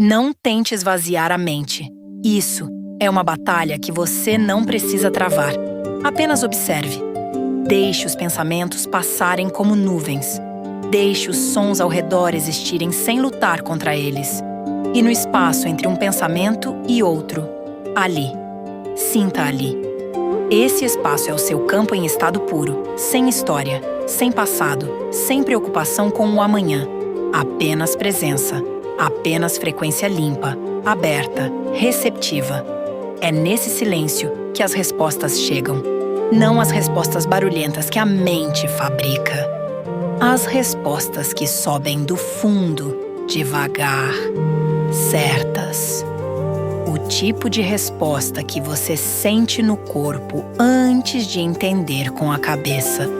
Não tente esvaziar a mente. Isso é uma batalha que você não precisa travar. Apenas observe. Deixe os pensamentos passarem como nuvens. Deixe os sons ao redor existirem sem lutar contra eles. E no espaço entre um pensamento e outro, ali. Sinta ali. Esse espaço é o seu campo em estado puro, sem história, sem passado, sem preocupação com o amanhã. Apenas presença, apenas frequência limpa, aberta, receptiva. É nesse silêncio que as respostas chegam, não as respostas barulhentas que a mente fabrica. As respostas que sobem do fundo, devagar, certas. O tipo de resposta que você sente no corpo antes de entender com a cabeça.